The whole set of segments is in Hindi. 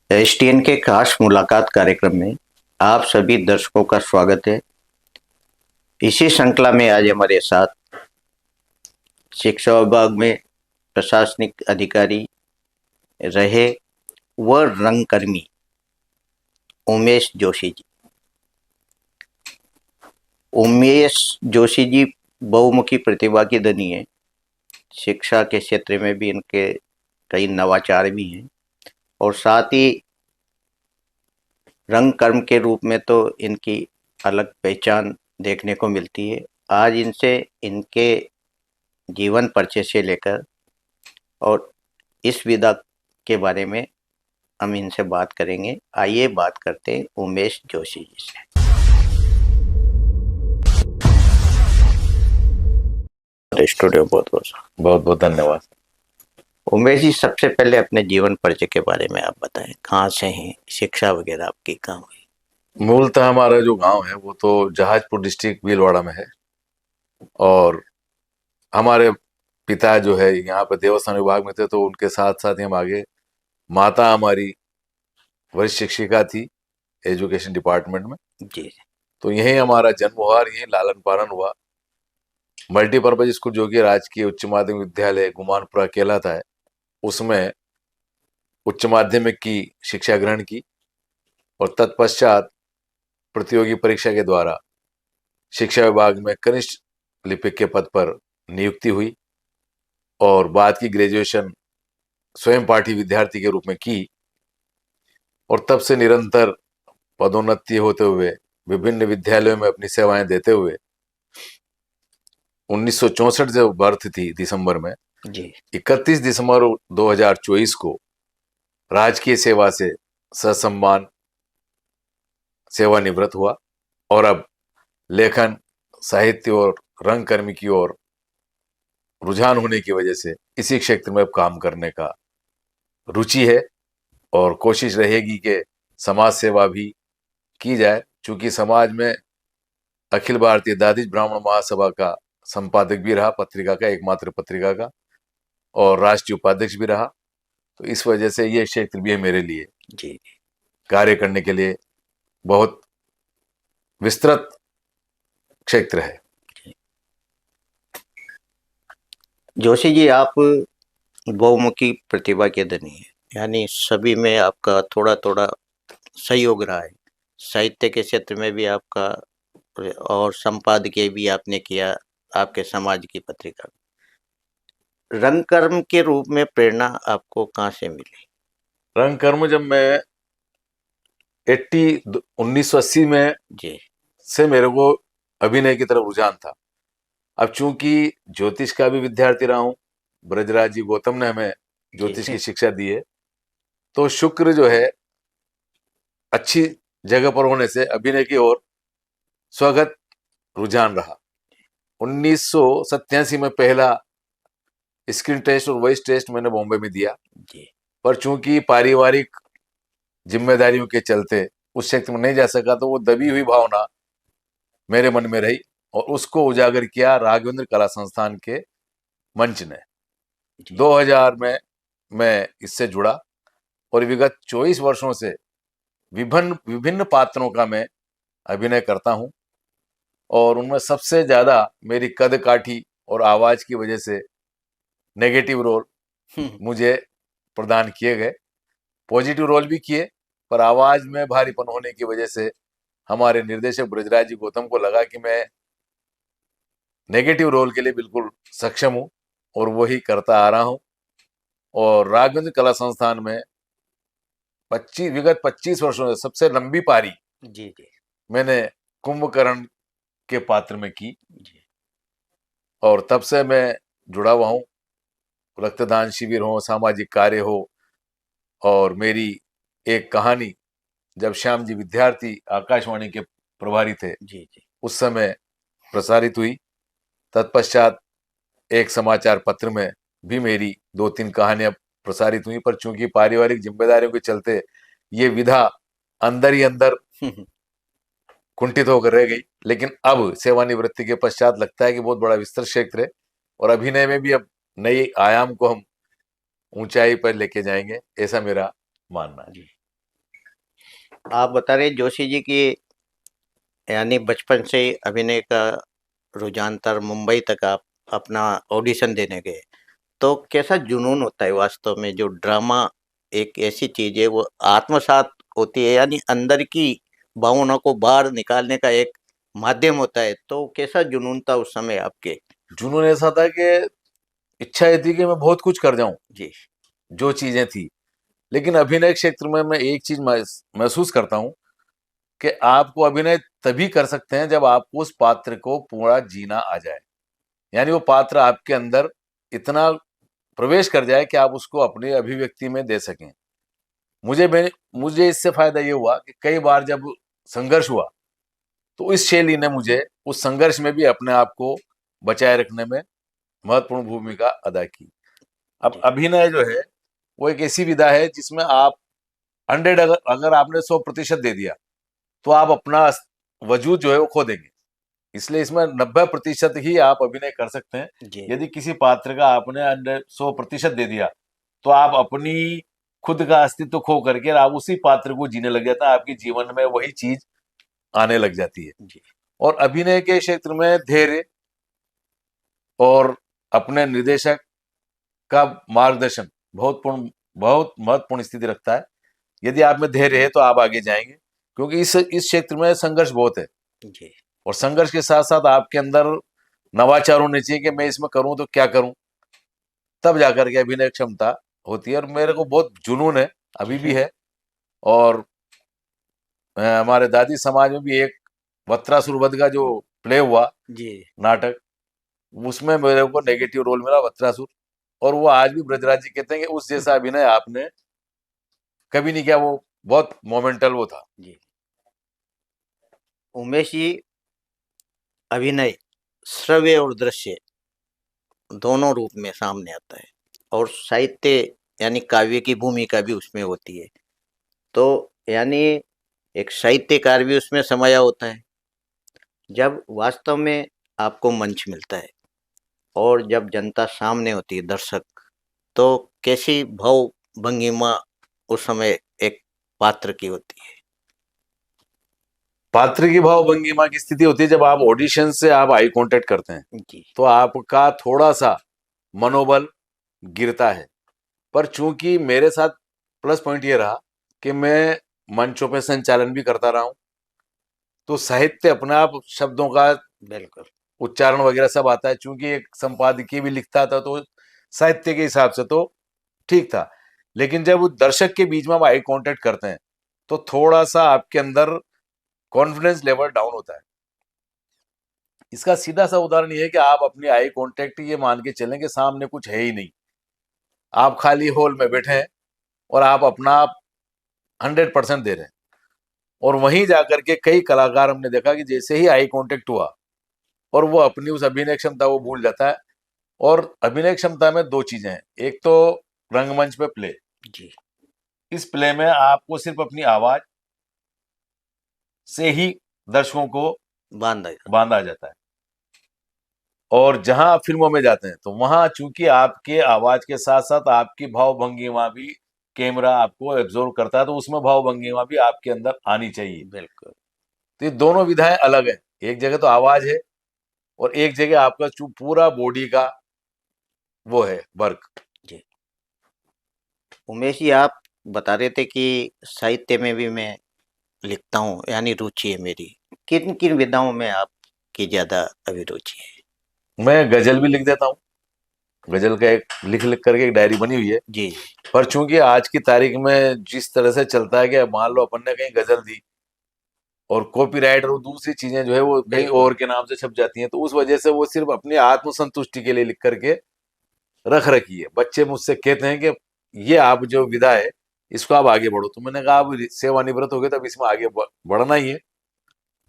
एसटीएन के खास मुलाकात कार्यक्रम में आप सभी दर्शकों का स्वागत है। इसी श्रृंखला में आज हमारे साथ शिक्षा विभाग में प्रशासनिक अधिकारी रहे व रंगकर्मी उमेश जोशी जी। उमेश जोशी जी बहुमुखी प्रतिभा की धनी है। शिक्षा के क्षेत्र में भी इनके कई नवाचार भी हैं और साथ ही रंग कर्म के रूप में तो इनकी अलग पहचान देखने को मिलती है। आज इनसे इनके जीवन परिचय से लेकर और इस विधा के बारे में हम इनसे बात करेंगे। आइए बात करते हैं उमेश जोशी जी से। स्टूडियो बहुत बहुत धन्यवाद। उमेश जी, सबसे पहले अपने जीवन परिचय के बारे में आप बताएं। कहाँ से हैं, शिक्षा वगैरह आपकी कहाँ हुई? मूलतः हमारा जो गांव है वो तो जहाजपुर डिस्ट्रिक्ट भीलवाड़ा में है और हमारे पिता जो है यहाँ पे देवस्थान विभाग में थे, तो उनके साथ साथ ही हम आगे, माता हमारी वरिष्ठ शिक्षिका थी एजुकेशन डिपार्टमेंट में। जी। तो यही हमारा जन्म हुआ और यही लालन पालन हुआ। मल्टीपर्पज स्कूल जो कि राजकीय उच्च माध्यमिक विद्यालय गुमानपुरा कहलाता है, उसमें उच्च माध्यमिक की शिक्षा ग्रहण की और तत्पश्चात प्रतियोगी परीक्षा के द्वारा शिक्षा विभाग में कनिष्ठ लिपिक के पद पर नियुक्ति हुई और बाद की ग्रेजुएशन स्वयं पाठी विद्यार्थी के रूप में की और तब से निरंतर पदोन्नति होते हुए विभिन्न विद्यालयों में अपनी सेवाएं देते हुए 1964 जो बर्थ थी दिसंबर में, जी। 31 दिसंबर 2024 को राजकीय सेवा से ससम्मान सेवानिवृत्त हुआ और अब लेखन, साहित्य और रंगकर्मी की ओर रुझान होने की वजह से इसी क्षेत्र में अब काम करने का रुचि है और कोशिश रहेगी कि समाज सेवा भी की जाए। चूंकि समाज में अखिल भारतीय दादिश ब्राह्मण महासभा का संपादक भी रहा, पत्रिका का, एकमात्र पत्रिका का, और राष्ट्रीय उपाध्यक्ष भी रहा, तो इस वजह से ये क्षेत्र भी है मेरे लिए जी कार्य करने के लिए बहुत विस्तृत क्षेत्र है। जोशी जी, आप बहुमुखी प्रतिभा के धनी है, यानी सभी में आपका थोड़ा थोड़ा सहयोग रहा है। साहित्य के क्षेत्र में भी आपका और संपादकीय भी आपने किया आपके समाज की पत्रिका। रंगकर्म के रूप में प्रेरणा आपको कहाँ से मिली? रंगकर्म जब मैं 1980 में जी से मेरे को अभिनय की तरफ रुझान था। अब चूंकि ज्योतिष का भी विद्यार्थी रहा हूं, ब्रजराज जी गौतम ने हमें ज्योतिष की शिक्षा दी है, तो शुक्र जो है अच्छी जगह पर होने से अभिनय की ओर स्वगत रुझान रहा। 1987 में पहला स्क्रीन टेस्ट और वॉइस टेस्ट मैंने बॉम्बे में दिया, पर चूंकि पारिवारिक जिम्मेदारियों के चलते उस क्षेत्र में नहीं जा सका, तो वो दबी हुई भावना मेरे मन में रही और उसको उजागर किया राघवेंद्र कला संस्थान के मंच ने। 2000 में मैं इससे जुड़ा और विगत 24 वर्षों से विभिन्न विभिन्न पात्रों का मैं अभिनय करता हूं और उनमें सबसे ज्यादा मेरी कद काठी और आवाज की वजह से नेगेटिव रोल मुझे प्रदान किए गए। पॉजिटिव रोल भी किए, पर आवाज में भारीपन होने की वजह से हमारे निर्देशक ब्रजराज जी गौतम को लगा कि मैं नेगेटिव रोल के लिए बिल्कुल सक्षम हूं और वही करता आ रहा हूं। और राघवेंद्र कला संस्थान में विगत 25 वर्षों से सबसे लंबी पारी जी मैंने कुंभकर्ण के पात्र में की और तब से मैं जुड़ा हुआ हूं। रक्तदान शिविर हो, सामाजिक कार्य हो, और मेरी एक कहानी जब श्याम जी विद्यार्थी आकाशवाणी के प्रभारी थे उस समय प्रसारित हुई। तत्पश्चात एक समाचार पत्र में भी मेरी 2-3 कहानियां प्रसारित हुई, पर चूंकि पारिवारिक जिम्मेदारियों के चलते ये विधा अंदर ही अंदर कुंठित होकर रह गई। लेकिन अब सेवानिवृत्ति के पश्चात लगता है कि बहुत बड़ा विस्तृत क्षेत्र है और अभिनय में भी अब नई आयाम को हम ऊंचाई पर लेके जाएंगे, ऐसा मेरा मानना है। आप बता रहे जोशी जी की यानी बचपन से ही अभिनय का रुझान था, मुंबई तक आप अपना ऑडिशन देने गए। तो कैसा जुनून होता है वास्तव में, जो ड्रामा एक ऐसी चीज है वो आत्मसात होती है, यानी अंदर की भावना को बाहर निकालने का एक माध्यम होता है। तो कैसा जुनून था उस समय आपके? जुनून ऐसा था कि इच्छा ये थी कि मैं बहुत कुछ कर जाऊं, जी जो चीजें थी। लेकिन अभिनय क्षेत्र में मैं एक चीज महसूस करता हूं कि आपको अभिनय तभी कर सकते हैं जब आपको उस पात्र को पूरा जीना आ जाए, यानी वो पात्र आपके अंदर इतना प्रवेश कर जाए कि आप उसको अपनी अभिव्यक्ति में दे सकें। मुझे इससे फायदा ये हुआ कि कई बार जब संघर्ष हुआ तो इस शैली ने मुझे उस संघर्ष में भी अपने आप को बचाए रखने में महत्वपूर्ण भूमिका अदा की। अब जी अभिनय जो है वो एक ऐसी विधा है जिसमें आप 100 अगर अगर आपने 100% दे दिया तो आप अपना वजूद जो है वो खो देंगे। इसलिए इसमें 90% ही आप अभिनय कर सकते हैं। जी यदि किसी पात्र का आपने 100% दे दिया तो आप अपनी खुद का अस्तित्व खो करके आप उसी पात्र को जीने लग जाता है, आपके जीवन में वही चीज आने लग जाती है। जी और अभिनय के क्षेत्र में धैर्य और अपने निर्देशक का मार्गदर्शन बहुत महत्वपूर्ण स्थिति रखता है। यदि आप में धैर्य है तो आप आगे जाएंगे, क्योंकि इस क्षेत्र में संघर्ष बहुत है। जी और संघर्ष के साथ साथ आपके अंदर नवाचार होने चाहिए कि मैं इसमें करूं तो क्या करूं, तब जाकर के अभिनय क्षमता होती है। और मेरे को बहुत जुनून है, अभी भी है। और हमारे दादी समाज में भी एक वत्रासुर वध का जो प्ले हुआ जी नाटक, उसमें मेरे को नेगेटिव रोल मिला वत्रासुर। और वो आज भी ब्रजराज जी कहते हैं कि उस जैसा अभिनय आपने कभी नहीं किया, वो बहुत मोमेंटल वो था। जी उमेश जी, अभिनय श्रव्य और दृश्य दोनों रूप में सामने आता है, और साहित्य यानी काव्य की भूमिका भी उसमें होती है। तो यानी एक साहित्यकार भी उसमें समाया होता है। जब वास्तव में आपको मंच मिलता है और जब जनता सामने होती है, दर्शक, तो कैसी भाव भंगिमा उस समय एक पात्र की होती है? पात्र की भाव भंगिमा की स्थिति होती है जब आप ऑडिशन से आप आई कांटेक्ट करते हैं जी तो आपका थोड़ा सा मनोबल गिरता है। पर चूंकि मेरे साथ प्लस पॉइंट ये रहा कि मैं मंचों पे संचालन भी करता रहा हूं, तो साहित्य अपने आप शब्दों का बिल्कुल। उच्चारण वगैरह सब आता है। चूंकि एक संपादकीय भी लिखता था तो साहित्य के हिसाब से तो ठीक था। लेकिन जब दर्शक के बीच में आप आई कांटेक्ट करते हैं तो थोड़ा सा आपके अंदर कॉन्फिडेंस लेवल डाउन होता है। इसका सीधा सा उदाहरण ये है कि आप अपनी आई कांटेक्ट ये मान के चलें कि सामने कुछ है ही नहीं, आप खाली हॉल में बैठे हैं और आप अपना 100% दे रहे हैं। और वहीं जाकर के कई कलाकार हमने देखा कि जैसे ही आई कांटेक्ट हुआ और वो अपनी उस अभिनय क्षमता वो भूल जाता है। और अभिनय क्षमता में दो चीजें हैं, एक तो रंगमंच पे प्ले, जी इस प्ले में आपको सिर्फ अपनी आवाज से ही दर्शकों को बांधा। बांधा जाता है। और जहां आप फिल्मों में जाते हैं तो वहां चूंकि आपके आवाज के साथ साथ आपकी भाव भंगिमा भी कैमरा आपको एब्जॉर्व करता है, तो उसमें भाव भंगिमा भी आपके अंदर आनी चाहिए। बिल्कुल। तो ये दोनों विधाएं अलग है, एक जगह तो आवाज है और एक जगह आपका पूरा बॉडी का वो है वर्क। जी उमेश जी, आप बता रहे थे कि साहित्य में भी मैं लिखता हूँ, यानी रुचि है मेरी। किन किन विधाओं में आपकी ज्यादा अभिरुचि है? मैं गजल भी लिख देता हूँ, गजल का एक लिख लिख करके एक डायरी बनी हुई है। जी पर चूंकि आज की तारीख में जिस तरह से चलता है कि मान लो अपन ने कहीं गजल दी और कॉपीराइट और दूसरी चीजें जो है वो कहीं बिल्कुल। और के नाम से छप जाती हैं, तो उस वजह से वो सिर्फ अपनी आत्मसंतुष्टि के लिए लिख करके रख रखी है। बच्चे मुझसे कहते हैं कि ये आप जो विधा है इसको आप आगे बढ़ो, तो मैंने कहा आप सेवानिवृत्त हो गए तो अब इसमें आगे बढ़ना ही है।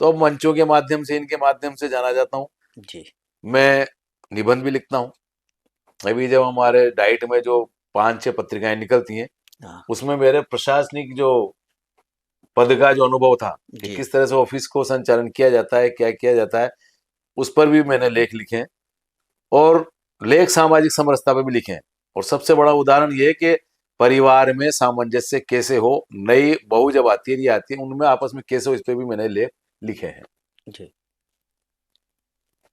तो अब मंचों के माध्यम से, इनके माध्यम से जाना जाता हूँ। जी मैं निबंध भी लिखता हूँ। अभी जब हमारे डाइट में जो 5-6 पत्रिकाएं निकलती हैं हाँ उसमें मेरे प्रशासनिक जो पद का जो अनुभव था कि जी किस तरह से ऑफिस को संचालन किया जाता है, क्या किया जाता है, उस पर भी मैंने लेख लिखे हैं। और लेख सामाजिक समरसता पर भी लिखे हैं। और सबसे बड़ा उदाहरण ये है कि परिवार में सामंजस्य कैसे हो, नई बहू जब आती है, ये आती है, उनमें आपस में कैसे हो, इस पे भी मैंने लेख लिखे हैं। जी।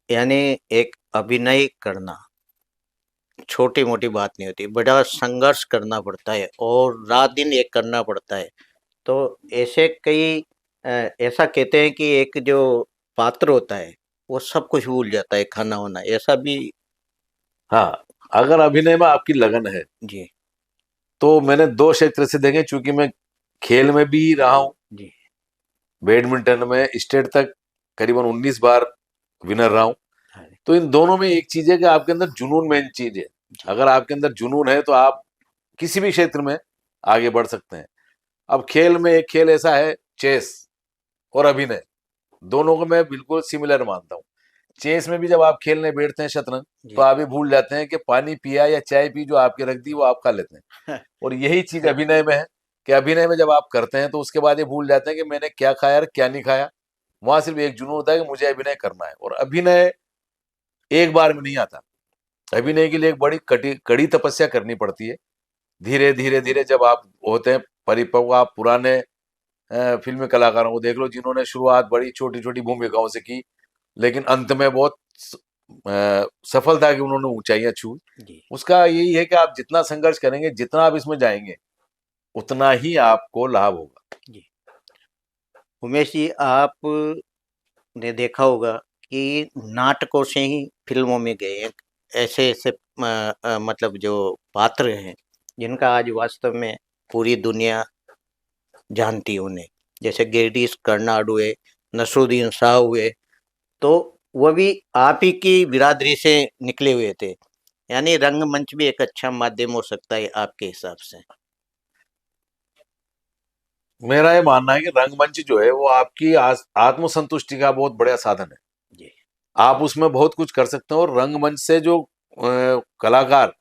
यानी एक अभिनय करना छोटी मोटी बात नहीं होती, बड़ा संघर्ष करना पड़ता है और रात दिन एक करना पड़ता है। तो ऐसे कई ऐसा कहते हैं कि एक जो पात्र होता है वो सब कुछ भूल जाता है, खाना वाना, ऐसा भी। हाँ, अगर अभिनय में आपकी लगन है जी तो मैंने दो क्षेत्र से देखे, चूंकि मैं खेल में भी रहा हूँ, जी बैडमिंटन में स्टेट तक करीबन 19 बार विनर रहा हूँ। हाँ, तो इन दोनों में एक चीज है कि आपके अंदर जुनून मेन चीज है। जी अगर आपके अंदर जुनून है तो आप किसी भी क्षेत्र में आगे बढ़ सकते हैं। अब खेल में एक खेल ऐसा है, चेस और अभिनय, दोनों को मैं बिल्कुल सिमिलर मानता हूँ। चेस में भी जब आप खेलने बैठते हैं शतरंज, तो जी आप ये भूल जाते हैं कि पानी पिया या चाय पी, जो आपके रख दी वो आप खा लेते हैं। और यही चीज अभिनय में है कि अभिनय में जब आप करते हैं तो उसके बाद ये भूल जाते हैं कि मैंने क्या खाया और क्या नहीं खाया। वहां सिर्फ एक जुनून होता है कि मुझे अभिनय करना है। और अभिनय एक बार में नहीं आता, अभिनय के लिए एक बड़ी कड़ी तपस्या करनी पड़ती है। धीरे धीरे धीरे जब आप होते हैं परिपक्व, आप पुराने फिल्मी कलाकारों को देख लो जिन्होंने शुरुआत बड़ी छोटी छोटी भूमिकाओं से की, लेकिन अंत में बहुत सफलता की उन्होंने ऊंचाइयां छू। जी उसका यही है कि आप जितना संघर्ष करेंगे, जितना आप इसमें जाएंगे, उतना ही आपको लाभ होगा। जी। उमेश जी, आप ने देखा होगा कि नाटकों से ही फिल्मों में गए हैं। ऐसे ऐसे मतलब जो पात्र हैं जिनका आज वास्तव में पूरी दुनिया जानती है उन्हें, जैसे गिरीश कर्नाड हुए, नसरुद्दीन शाह हुए, तो वह भी आप ही की बिरादरी से निकले हुए थे। यानी रंगमंच भी एक अच्छा माध्यम हो सकता है आपके हिसाब से। मेरा ये मानना है कि रंगमंच जो है वो आपकी आत्मसंतुष्टि का बहुत बड़ा साधन है। जी आप उसमें बहुत कुछ कर सकते हैं। और रंगमंच से जो कलाकार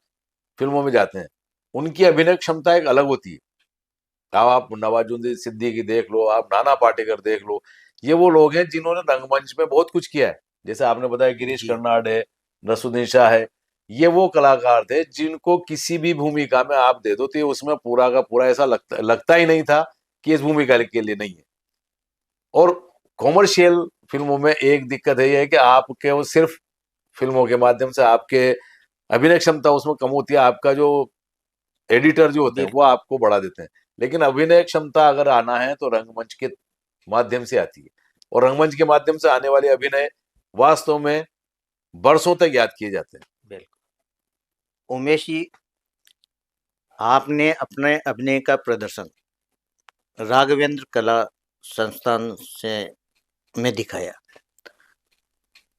फिल्मों में जाते हैं, उनकी अभिनय क्षमता एक अलग होती है। अब आप नवाजुद्दीन सिद्दीकी देख लो, आप नाना पाटेकर देख लो, ये वो लोग हैं जिन्होंने रंगमंच में बहुत कुछ किया है। जैसे आपने बताया गिरीश जी कर्नाड है, नसरुद्दीन शाह है, ये वो कलाकार थे जिनको किसी भी भूमिका में आप दे दो तो ये उसमें पूरा का पूरा ऐसा लगता ही नहीं था कि इस भूमिका के लिए नहीं है। और कॉमर्शियल फिल्मों में एक दिक्कत है, ये है कि आपके वो सिर्फ फिल्मों के माध्यम से आपके अभिनय क्षमता उसमें कम होती है, आपका जो एडिटर जो होते हैं वो बिल्कुल। आपको बढ़ा देते हैं। लेकिन अभिनय क्षमता अगर आना है तो रंगमंच के माध्यम से आती है। और रंगमंच के माध्यम से आने वाले अभिनय वास्तव में बरसों तक याद किए जाते हैं। बिल्कुल उमेश जी, आपने अपने अभिनय का प्रदर्शन राघवेंद्र कला संस्थान से में दिखाया।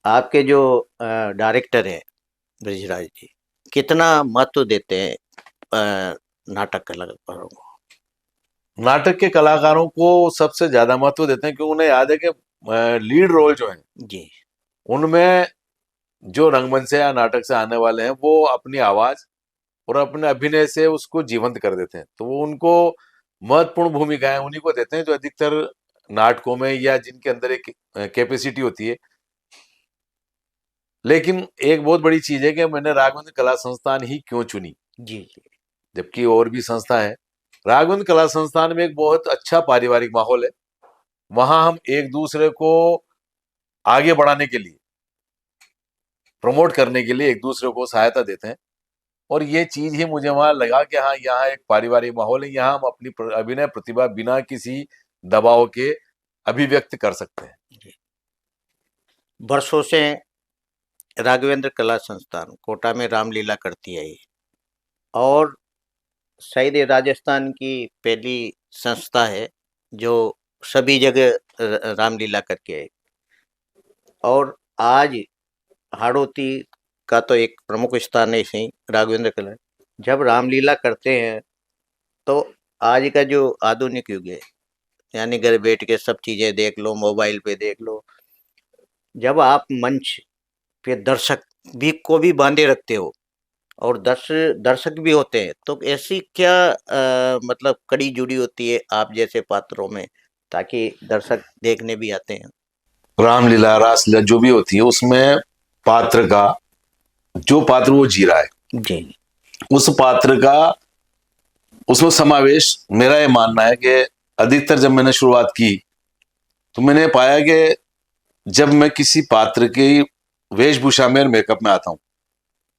आपके जो डायरेक्टर हैं ब्रिजराज जी, कितना महत्व देते हैं नाटक कलाकारों को? नाटक के कलाकारों को सबसे ज्यादा महत्व देते हैं क्योंकि उन्हें याद है कि लीड रोल जो है जी उनमें जो रंगमंच से या नाटक से आने वाले हैं वो अपनी आवाज और अपने अभिनय से उसको जीवंत कर देते हैं। तो वो उनको महत्वपूर्ण भूमिकाएं उन्हीं को देते हैं जो अधिकतर नाटकों में या जिनके अंदर एक कैपेसिटी होती है। लेकिन एक बहुत बड़ी चीज है कि मैंने राघवेंद्र कला संस्थान ही क्यों चुनी, जी जी जबकि और भी संस्था है। राघवेंद्र कला संस्थान में एक बहुत अच्छा पारिवारिक माहौल है। वहां हम एक दूसरे को आगे बढ़ाने के लिए, प्रमोट करने के लिए एक दूसरे को सहायता देते हैं। और ये चीज ही मुझे वहां लगा कि हाँ, यहाँ एक पारिवारिक माहौल है, यहाँ हम अपनी अभिनय प्रतिभा बिना किसी दबाव के अभिव्यक्त कर सकते हैं। जी। वर्षों से राघवेंद्र कला संस्थान कोटा में रामलीला करती है ये, और शायद ये राजस्थान की पहली संस्था है जो सभी जगह रामलीला करके है। और आज हाड़ौती का तो एक प्रमुख स्थान है सही राघवेंद्र कला। जब रामलीला करते हैं तो आज का जो आधुनिक युग है, यानी घर बैठ के सब चीजें देख लो, मोबाइल पे देख लो, जब आप मंच पे दर्शक भी को भी बांधे रखते हो और दर्शक भी होते हैं, तो ऐसी क्या मतलब कड़ी जुड़ी होती है आप जैसे पात्रों में, ताकि दर्शक देखने भी आते हैं? रामलीला, रासलीला जो भी होती है उसमें पात्र का, जो पात्र वो जी रहा है, जी उस पात्र का उसमें समावेश मेरा ये मानना है कि अधिकतर जब मैंने शुरुआत की तो मैंने पाया कि जब मैं किसी पात्र की वेशभूषा में और मेकअप में आता हूं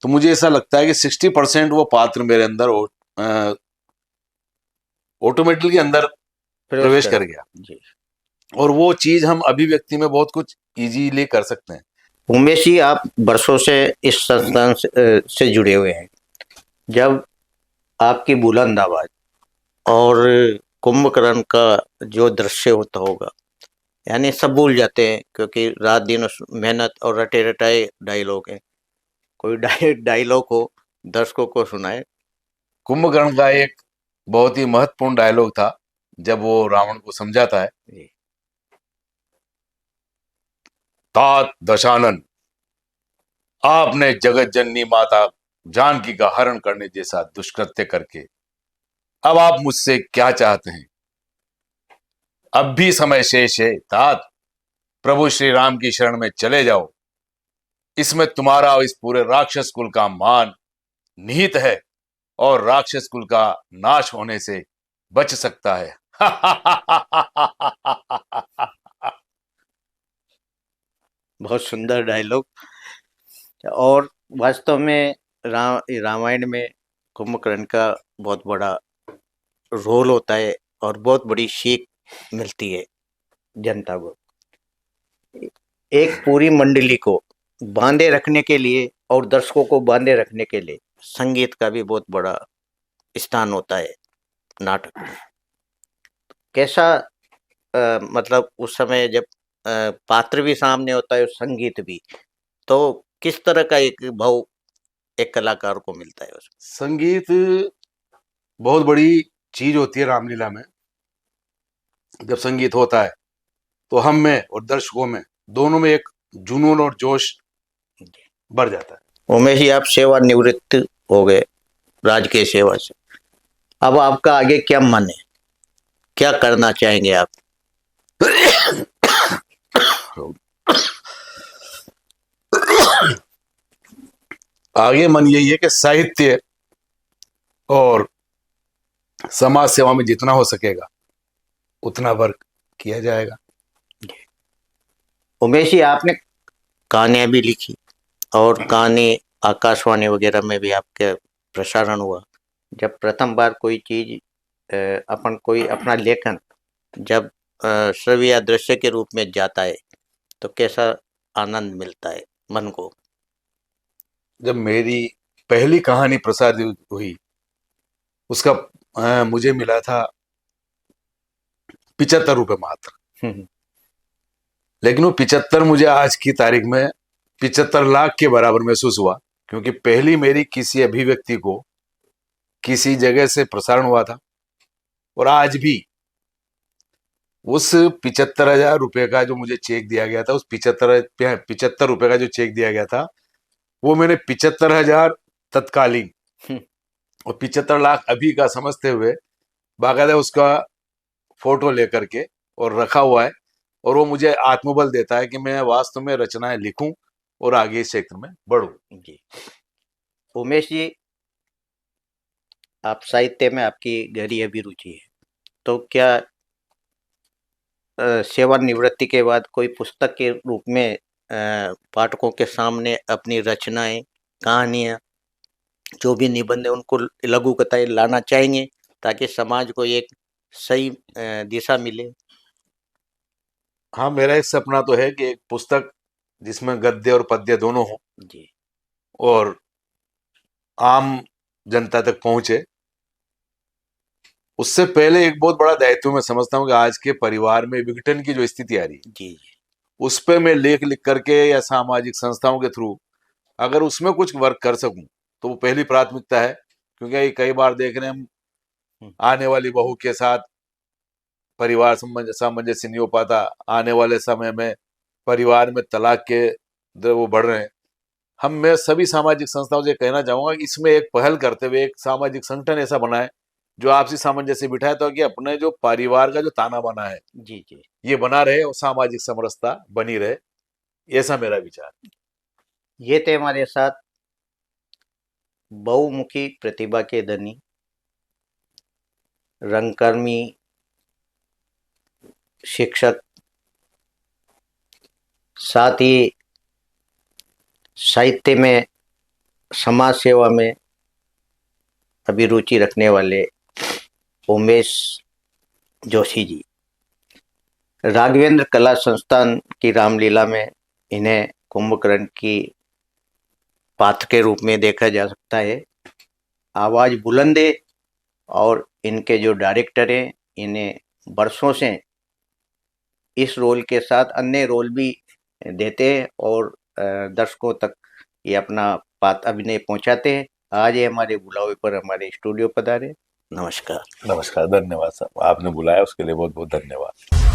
तो मुझे ऐसा लगता है कि 60% वो पात्र मेरे अंदर ऑटोमेटिकली अंदर प्रवेश कर गया जी। और वो चीज हम अभिव्यक्ति में बहुत कुछ इजीली कर सकते हैं। उमेश जी, आप वर्षों से इस संस्थान से जुड़े हुए हैं। जब आपकी बुलंद आवाज और कुंभकर्ण का जो दृश्य होता होगा, यानी सब भूल जाते हैं क्योंकि रात दिन उस मेहनत और रटे रटाए डायलॉग है। कोई डायलॉग हो दर्शकों को सुनाए। कुंभकर्ण का एक बहुत ही महत्वपूर्ण डायलॉग था जब वो रावण को समझाता है, जी। तात दशानन, आपने जगत जननी माता जानकी का हरण करने जैसा दुष्कृत्य करके अब आप मुझसे क्या चाहते हैं? अब भी समय शेष है तात, प्रभु श्री राम की शरण में चले जाओ। इसमें तुम्हारा और इस पूरे राक्षस कुल का मान निहित है और राक्षस कुल का नाश होने से बच सकता है। बहुत सुंदर डायलॉग। और वास्तव में रामायण में कुंभकर्ण का बहुत बड़ा रोल होता है और बहुत बड़ी सीख मिलती है जनता को। एक पूरी मंडली को बांधे रखने के लिए और दर्शकों को बांधे रखने के लिए संगीत का भी बहुत बड़ा स्थान होता है नाटक में। कैसा मतलब उस समय जब पात्र भी सामने होता है और संगीत भी, तो किस तरह का एक भाव एक कलाकार को मिलता है उसमें? संगीत बहुत बड़ी चीज होती है रामलीला में। जब संगीत होता है तो हम में और दर्शकों में दोनों में एक जुनून और जोश बढ़ जाता है। उमेश जी, आप सेवानिवृत्त हो गए राजकीय सेवा से। अब आपका आगे क्या मन है, क्या करना चाहेंगे आप? आगे मन यही है कि साहित्य और समाज सेवा में जितना हो सकेगा उतना वर्क किया जाएगा। उमेश जी, आपने कहानियां भी लिखी और कहानी आकाशवाणी वगैरह में भी आपके प्रसारण हुआ। जब प्रथम बार कोई चीज अपन कोई अपना लेखन जब श्रव्य या दृश्य के रूप में जाता है तो कैसा आनंद मिलता है मन को? जब मेरी पहली कहानी प्रसारित हुई उसका मुझे मिला था 75 रुपए मात्र। लेकिन वो 75 मुझे आज की तारीख में 75 लाख के बराबर महसूस हुआ, क्योंकि पहली मेरी किसी अभिव्यक्ति को किसी जगह से प्रसारण हुआ था और आज भी उस 75,000 रुपए का जो मुझे चेक दिया गया था, उस 75 रुपए का जो चेक दिया गया था वो मैंने 75,000 तत्कालीन और 75 लाख अभी का समझते हुए बाकायदा उसका फोटो लेकर के और रखा हुआ है। और वो मुझे आत्मबल देता है कि मैं वास्तव में रचनाएं लिखूं और आगे इस क्षेत्र में बढ़ूं। जी। उमेश जी, आप साहित्य में आपकी गहरी अभिरुचि है, तो क्या सेवानिवृत्ति के बाद कोई पुस्तक के रूप में पाठकों के सामने अपनी रचनाएं, कहानियां, जो भी निबंध है उनको लघु कथाएं लाना चाहेंगे ताकि समाज को एक सही दिशा मिले? हाँ, मेरा एक सपना तो है कि एक पुस्तक जिसमें गद्य और पद्य दोनों हो जी। और आम जनता तक पहुंचे। उससे पहले एक बहुत बड़ा दायित्व मैं समझता हूँ कि आज के परिवार में विघटन की जो स्थिति आ रही है जी। उस पे मैं लेख लिख करके या सामाजिक संस्थाओं के थ्रू अगर उसमें कुछ वर्क कर सकूं तो वो पहली प्राथमिकता है। क्योंकि कई बार देख रहे हैं हम आने वाली बहू के साथ परिवार सामंजस्य नहीं हो पाता, आने वाले समय में परिवार में तलाक के दर वो बढ़ रहे हैं। मैं सभी सामाजिक संस्थाओं से कहना चाहूंगा कि इसमें एक पहल करते हुए एक सामाजिक संगठन ऐसा बनाए जो आपसी सामंजस्य बिठाए, तो कि अपने जो परिवार का जो ताना बना है जी। जी। ये बना रहे और सामाजिक समरसता बनी रहे, ऐसा मेरा विचार। ये थे हमारे साथ बहुमुखी प्रतिभा के धनी रंगकर्मी, शिक्षक, साथ ही साहित्य में, समाज सेवा में अभिरुचि रखने वाले उमेश जोशी जी। राघवेंद्र कला संस्थान की रामलीला में इन्हें कुंभकर्ण की पात्र के रूप में देखा जा सकता है। आवाज बुलंद है और इनके जो डायरेक्टर हैं इन्हें वर्षों से इस रोल के साथ अन्य रोल भी देते हैं और दर्शकों तक ये अपना पात्र अभिनय पहुंचाते हैं। आज ये हमारे बुलावे पर हमारे स्टूडियो पधारे। नमस्कार। नमस्कार, धन्यवाद साहब, आपने बुलाया उसके लिए बहुत बहुत धन्यवाद।